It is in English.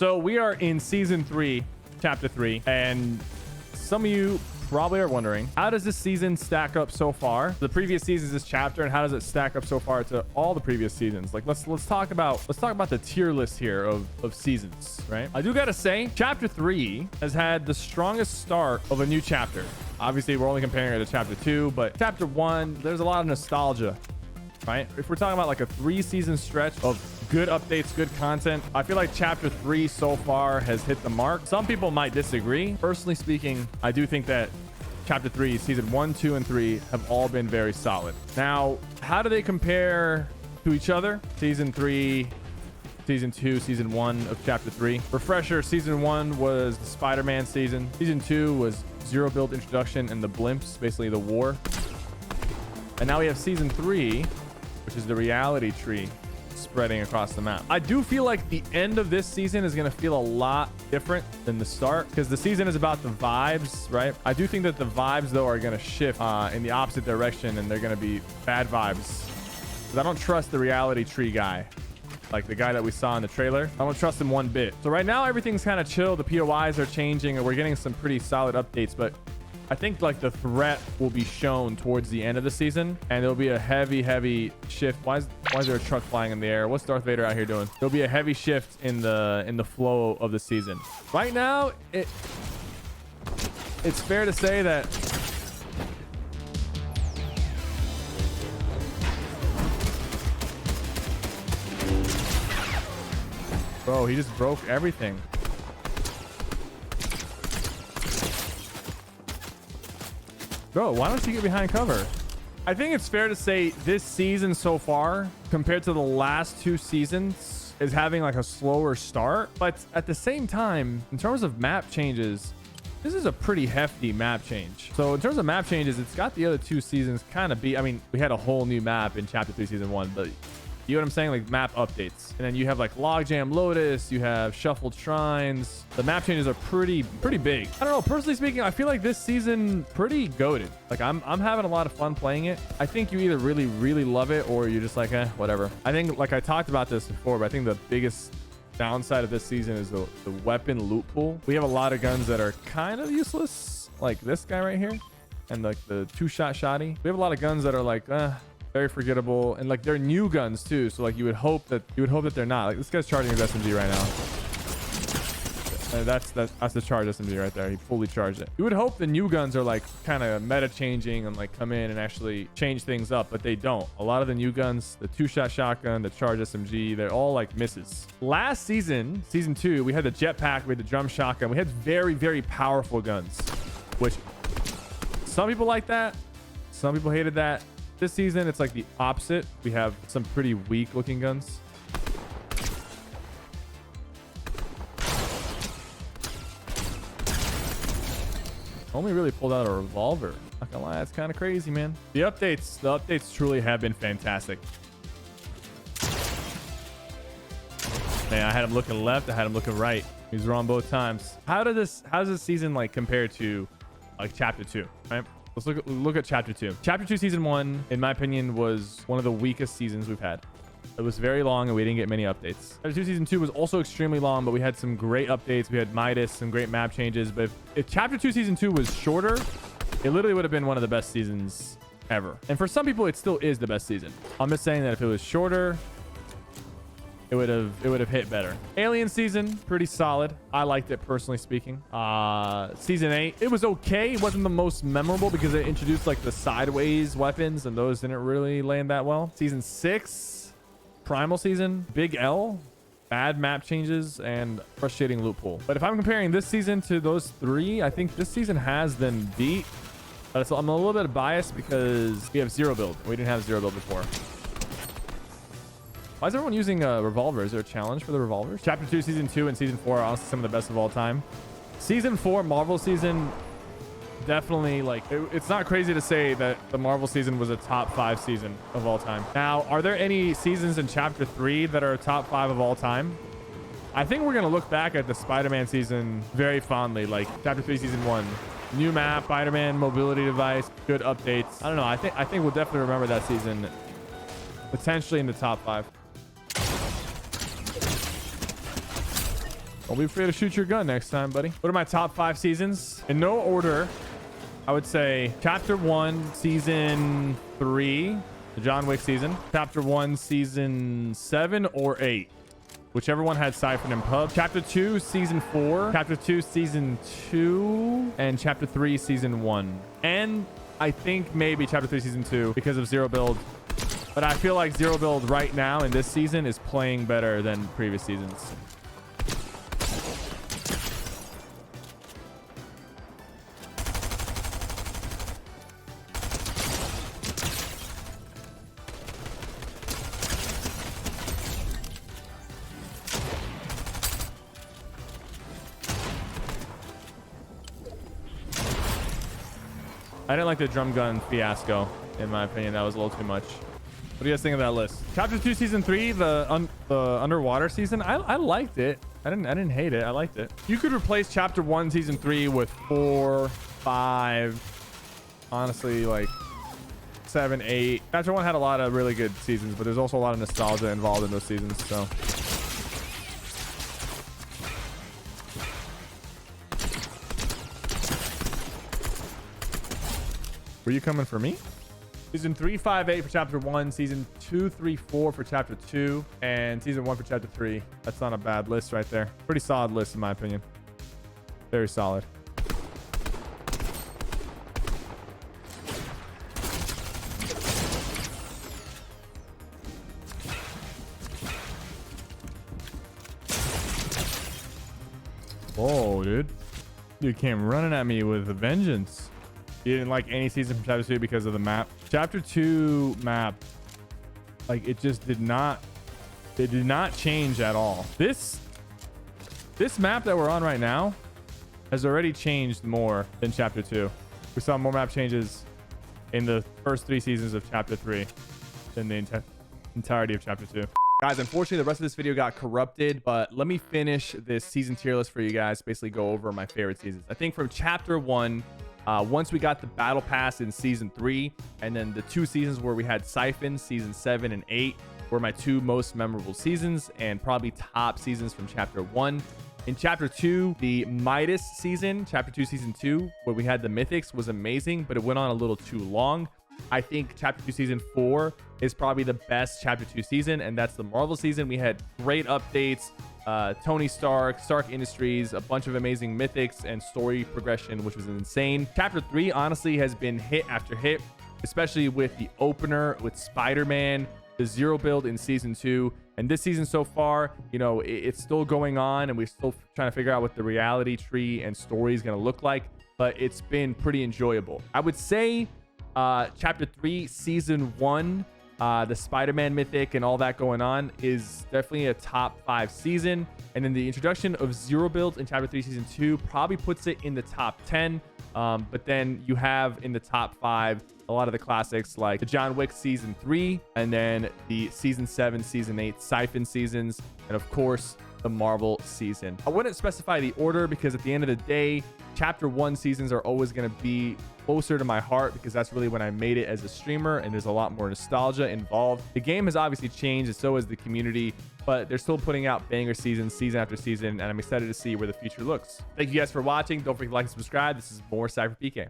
So we are in season 3, chapter 3, and some of you probably are wondering, how does this season stack up so far? The previous seasons, this chapter, and how does it stack up so far to all the previous seasons? Like, let's talk about the tier list here of seasons, right? I do gotta say, chapter 3 has had the strongest start of a new chapter. Obviously, we're only comparing it to chapter 2, but chapter 1, there's a lot of nostalgia, right? If we're talking about like a 3-season stretch of good updates, good content, I feel like chapter 3 so far has hit the mark. Some people might disagree. Personally speaking, I do think that chapter 3, season 1, 2, and 3 have all been very solid. Now, how do they compare to each other? Season 3, season 2, season 1 of chapter 3. Refresher, season 1 was the Spider-Man season. Season 2 was Zero Build Introduction and the Blimps, basically the war. And now we have season 3, which is the reality tree spreading across the map. I do feel like the end of this season is going to feel a lot different than the start, because the season is about the vibes, right? I do think that the vibes, though, are going to shift in the opposite direction, and they're going to be bad vibes. Because I don't trust the reality tree guy, like the guy that we saw in the trailer. I don't trust him one bit. So right now, everything's kind of chill. The POIs are changing, and we're getting some pretty solid updates, but I think like the threat will be shown towards the end of the season, and there'll be a heavy shift. Why is there a truck flying in the air? What's Darth Vader out here doing? There'll be a heavy shift in the flow of the season. Right now, it's fair to say that bro, he just broke everything. Bro, why don't you get behind cover? I think it's fair to say this season so far, compared to the last 2 seasons, is having like a slower start. But at the same time, in terms of map changes, this is a pretty hefty map change. So in terms of map changes, it's got the other 2 seasons kind of beat. I mean, we had a whole new map in chapter 3, season 1, but you know what I'm saying? Like map updates. And then you have like Logjam Lotus, you have Shuffled Shrines. The map changes are pretty big. I don't know, personally speaking, I feel like this season pretty goated. Like I'm having a lot of fun playing it. I think you either really love it, or you're just like, whatever. I think, like I talked about this before, but I think the biggest downside of this season is the weapon loot pool. We have a lot of guns that are kind of useless, like this guy right here, and like the 2-shot shotty. We have a lot of guns that are like, very forgettable, and like they're new guns too, so like you would hope that they're not. Like this guy's charging his SMG right now. That's the charge SMG right there. He fully charged it. You would hope the new guns are like kind of meta changing and like come in and actually change things up, but they don't. A lot of the new guns, the 2-shot shotgun, the charge SMG, they're all like misses. Last season, season 2, we had the jetpack, we had the drum shotgun. We had very powerful guns, which some people like that, some people hated that. This season, it's like the opposite. We have some pretty weak looking guns. Only really pulled out a revolver. Not gonna lie, that's kind of crazy, man. The updates truly have been fantastic. Man, I had him looking left, I had him looking right. He was wrong both times. How does this season like compare to like chapter 2, right? Let's look at chapter 2. Chapter 2, season 1, in my opinion, was one of the weakest seasons we've had. It was very long and we didn't get many updates. Chapter 2, season 2 was also extremely long, but we had some great updates. We had Midas, some great map changes. But if chapter 2, season 2 was shorter, it literally would have been one of the best seasons ever. And for some people, it still is the best season. I'm just saying that if it was shorter, it would have hit better. Alien season, pretty solid. I liked it, personally speaking. Season 8, it was okay. It wasn't the most memorable because it introduced like the sideways weapons, and those didn't really land that well. Season 6, primal season, big L, bad map changes, and frustrating loot pool. But if I'm comparing this season to those 3, I think this season has them beat. So I'm a little bit biased because we have zero build. We didn't have zero build before. Why is everyone using a revolver? Is there a challenge for the revolvers? Chapter 2, season 2, and season 4 are honestly some of the best of all time. Season 4, Marvel season, definitely like it's not crazy to say that the Marvel season was a top 5 season of all time. Now, are there any seasons in chapter 3 that are top 5 of all time? I think we're gonna look back at the Spider-Man season very fondly, like chapter 3, season 1. New map, Spider-Man mobility device, good updates. I don't know. I think we'll definitely remember that season potentially in the top 5. Don't be afraid to shoot your gun next time, buddy. What are my top 5 seasons? In no order, I would say Chapter 1, Season 3, the John Wick season. Chapter 1, Season 7 or 8. Whichever one had Siphon and Pub. Chapter 2, Season 4. Chapter 2, Season 2. And Chapter 3, Season 1. And I think maybe Chapter 3, Season 2 because of Zero Build. But I feel like Zero Build right now in this season is playing better than previous seasons. I didn't like the drum gun fiasco, in my opinion. That was a little too much. What do you guys think of that list? Chapter 2, Season 3, the underwater season. I liked it. I didn't hate it. I liked it. You could replace Chapter 1, Season 3 with 4, 5, honestly, like 7, 8. Chapter 1 had a lot of really good seasons, but there's also a lot of nostalgia involved in those seasons, so. Were you coming for me? Season 3, 5, 8 for Chapter 1. Season 2, 3, 4 for Chapter 2. And Season 1 for Chapter 3. That's not a bad list right there. Pretty solid list in my opinion. Very solid. Whoa, dude. You came running at me with a vengeance. You didn't like any season from Chapter 2 because of the map. Chapter 2 map, like it just did not change at all. This map that we're on right now has already changed more than Chapter 2. We saw more map changes in the first 3 seasons of Chapter 3 than the entirety of Chapter 2. Guys, unfortunately, the rest of this video got corrupted, but let me finish this season tier list for you guys. Basically go over my favorite seasons. I think from Chapter 1, once we got the battle pass in season 3, and then the 2 seasons where we had Siphon, season 7 and 8, were my 2 most memorable seasons and probably top seasons from Chapter 1. In Chapter 2, the Midas season, Chapter 2, Season 2, where we had the Mythics, was amazing, but it went on a little too long. I think Chapter 2, Season 4 is probably the best Chapter 2 season, and that's the Marvel season. We had great updates. Tony Stark, Stark Industries, a bunch of amazing mythics and story progression, which was insane. Chapter 3 honestly has been hit after hit, especially with the opener with Spider-Man, the Zero Build in Season 2, and this season so far, you know, it's still going on and we're still trying to figure out what the reality tree and story is going to look like, but it's been pretty enjoyable. I would say Chapter 3 Season 1, the Spider-Man mythic and all that going on, is definitely a top 5 season. And then the introduction of Zero Builds in Chapter 3 Season 2 probably puts it in the top 10. But then you have in the top 5 a lot of the classics like the John Wick Season 3, and then the Season 7, Season 8 Siphon seasons, and of course the Marvel season. I wouldn't specify the order because at the end of the day, Chapter 1 seasons are always going to be closer to my heart because that's really when I made it as a streamer, and there's a lot more nostalgia involved. The game has obviously changed, and so has the community, but they're still putting out banger seasons, season after season, and I'm excited to see where the future looks. Thank you guys for watching. Don't forget to like and subscribe. This is more SypherPK.